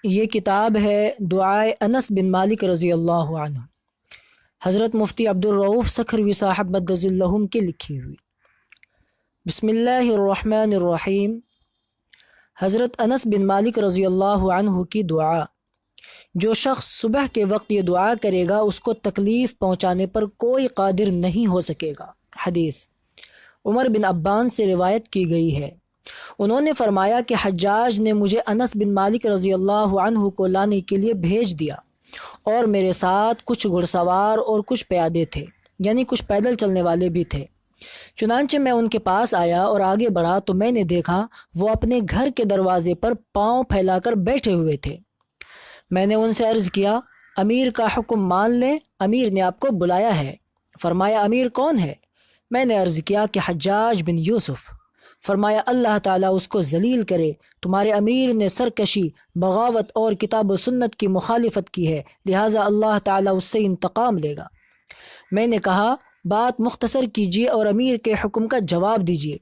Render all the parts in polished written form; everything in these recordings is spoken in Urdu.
یہ کتاب ہے دعائے انس بن مالک رضی اللہ عنہ، حضرت مفتی عبدالرؤف سکھروی صاحب مدظ اللہم کی لکھی ہوئی۔ بسم اللہ الرحمن الرحیم۔ حضرت انس بن مالک رضی اللہ عنہ کی دعا۔ جو شخص صبح کے وقت یہ دعا کرے گا اس کو تکلیف پہنچانے پر کوئی قادر نہیں ہو سکے گا۔ حدیث عمر بن عبان سے روایت کی گئی ہے، انہوں نے فرمایا کہ حجاج نے مجھے انس بن مالک رضی اللہ عنہ کو لانے کے لیے بھیج دیا، اور میرے ساتھ کچھ گھڑ سوار اور کچھ پیادے تھے، یعنی کچھ پیدل چلنے والے بھی تھے۔ چنانچہ میں ان کے پاس آیا اور آگے بڑھا تو میں نے دیکھا وہ اپنے گھر کے دروازے پر پاؤں پھیلا کر بیٹھے ہوئے تھے۔ میں نے ان سے عرض کیا، امیر کا حکم مان لیں، امیر نے آپ کو بلایا ہے۔ فرمایا، امیر کون ہے؟ میں نے عرض کیا کہ حجاج بن یوسف۔ فرمایا، اللہ تعالیٰ اس کو ذلیل کرے، تمہارے امیر نے سرکشی، بغاوت اور کتاب و سنت کی مخالفت کی ہے، لہٰذا اللہ تعالیٰ اس سے انتقام لے گا۔ میں نے کہا، بات مختصر کیجیے اور امیر کے حکم کا جواب دیجیے۔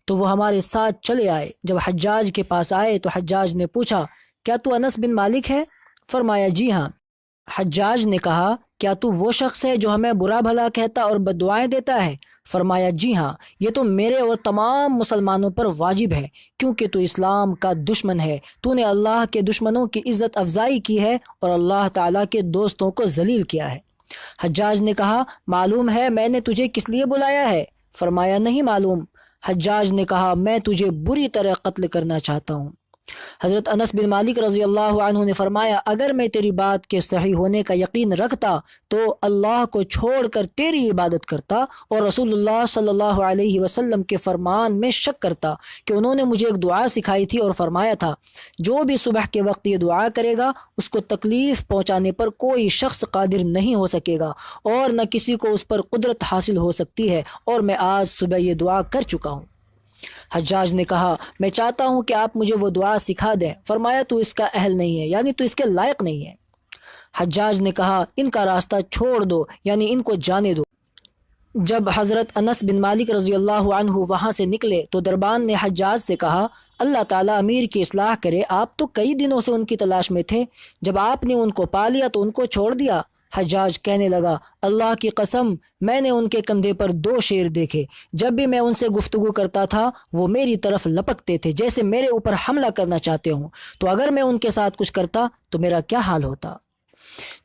تو وہ ہمارے ساتھ چلے آئے۔ جب حجاج کے پاس آئے تو حجاج نے پوچھا، کیا تو انس بن مالک ہے؟ فرمایا، جی ہاں۔ حجاج نے کہا، کیا تو وہ شخص ہے جو ہمیں برا بھلا کہتا اور بددعائیں دیتا ہے؟ فرمایا، جی ہاں، یہ تو میرے اور تمام مسلمانوں پر واجب ہے، کیونکہ تو اسلام کا دشمن ہے، تو نے اللہ کے دشمنوں کی عزت افزائی کی ہے اور اللہ تعالیٰ کے دوستوں کو ذلیل کیا ہے۔ حجاج نے کہا، معلوم ہے میں نے تجھے کس لیے بلایا ہے؟ فرمایا، نہیں معلوم۔ حجاج نے کہا، میں تجھے بری طرح قتل کرنا چاہتا ہوں۔ حضرت انس بن مالک رضی اللہ عنہ نے فرمایا، اگر میں تیری بات کے صحیح ہونے کا یقین رکھتا تو اللہ کو چھوڑ کر تیری عبادت کرتا، اور رسول اللہ صلی اللہ علیہ وسلم کے فرمان میں شک کرتا کہ انہوں نے مجھے ایک دعا سکھائی تھی اور فرمایا تھا، جو بھی صبح کے وقت یہ دعا کرے گا اس کو تکلیف پہنچانے پر کوئی شخص قادر نہیں ہو سکے گا، اور نہ کسی کو اس پر قدرت حاصل ہو سکتی ہے، اور میں آج صبح یہ دعا کر چکا ہوں۔ حجاج نے کہا، میں چاہتا ہوں کہ آپ مجھے وہ دعا سکھا دیں۔ فرمایا، تو اس کا اہل نہیں ہے، یعنی تو اس کے لائق نہیں ہے۔ حجاج نے کہا، ان کا راستہ چھوڑ دو، یعنی ان کو جانے دو۔ جب حضرت انس بن مالک رضی اللہ عنہ وہاں سے نکلے تو دربان نے حجاج سے کہا، اللہ تعالیٰ امیر کی اصلاح کرے، آپ تو کئی دنوں سے ان کی تلاش میں تھے، جب آپ نے ان کو پا لیا تو ان کو چھوڑ دیا۔ حجاج کہنے لگا، اللہ کی قسم، میں نے ان کے کندھے پر 2 شیر دیکھے، جب بھی میں ان سے گفتگو کرتا تھا وہ میری طرف لپکتے تھے جیسے میرے اوپر حملہ کرنا چاہتے ہوں، تو اگر میں ان کے ساتھ کچھ کرتا تو میرا کیا حال ہوتا۔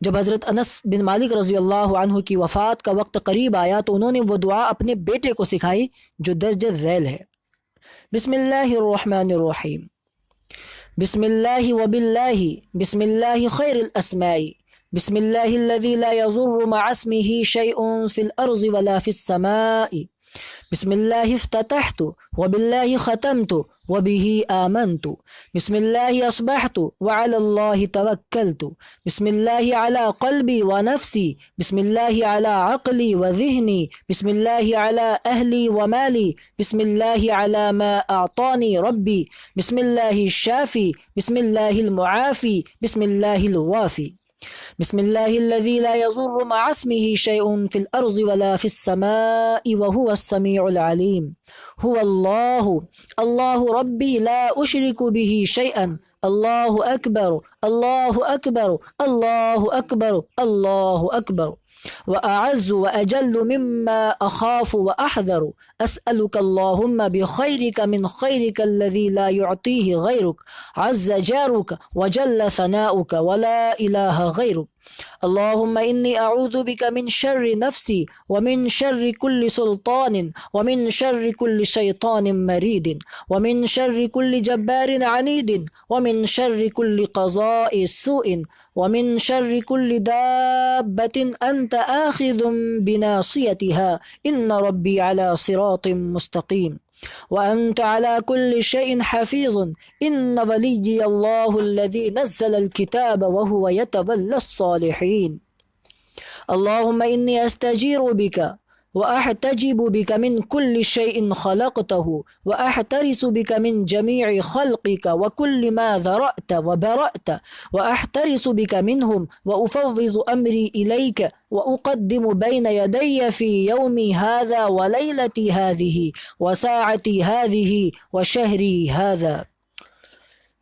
جب حضرت انس بن مالک رضی اللہ عنہ کی وفات کا وقت قریب آیا تو انہوں نے وہ دعا اپنے بیٹے کو سکھائی جو درج ذیل ہے۔ بسم اللہ الرحمن الرحیم۔ بسم اللہ وباللہ، بسم اللہ خیر الاسماء، بسم اللہ الذي لا يضر مع اسمه شيء في الأرض ولا في السماء، بسم الله افتتحت وبالله ختمت وبه آمنت، بسم الله أصبحت وعلى الله توكلت، بسم الله على قلبي ونفسي، بسم الله على عقلي وذهني، بسم الله على أهلي ومالي، بسم الله على ما أعطاني ربي، بسم الله الشافي، بسم الله المعافي، بسم الله الوافي، بسم الله الذي لا يضر مع اسمه شيء في الأرض ولا في السماء وهو السميع العليم، هو الله، الله ربي لا أشرك به شيئا، الله أكبر، الله أكبر، الله أكبر، الله أكبر، وأعز وأجل مما أخاف وأحذر، أسألك اللهم بخيرك من خيرك الذي لا يعطيه غيرك، عز جارك وجل ثناؤك ولا إله غيرك، اللهم إني أعوذ بك من شر نفسي ومن شر كل سلطان ومن شر كل شيطان مريد ومن شر كل جبار عنيد ومن شر كل قضاء سوء ومن شر كل دابة أنت آخذ بناصيتها، إن ربي على صراط مستقيم، وأنت على كل شيء حفيظ، إن وليي الله الذي نزل الكتاب وهو يتولى الصالحين، اللهم إني أستجير بك وأحتجب بك من كل شيء خلقته، وأحترس بك من جميع خلقك وكل ما ذرأت وبرأت، وأحترس بك منهم وأفوض أمري إليك، وأقدم بين يدي في يومي هذا وليلتي هذه وساعتي هذه وشهري هذا۔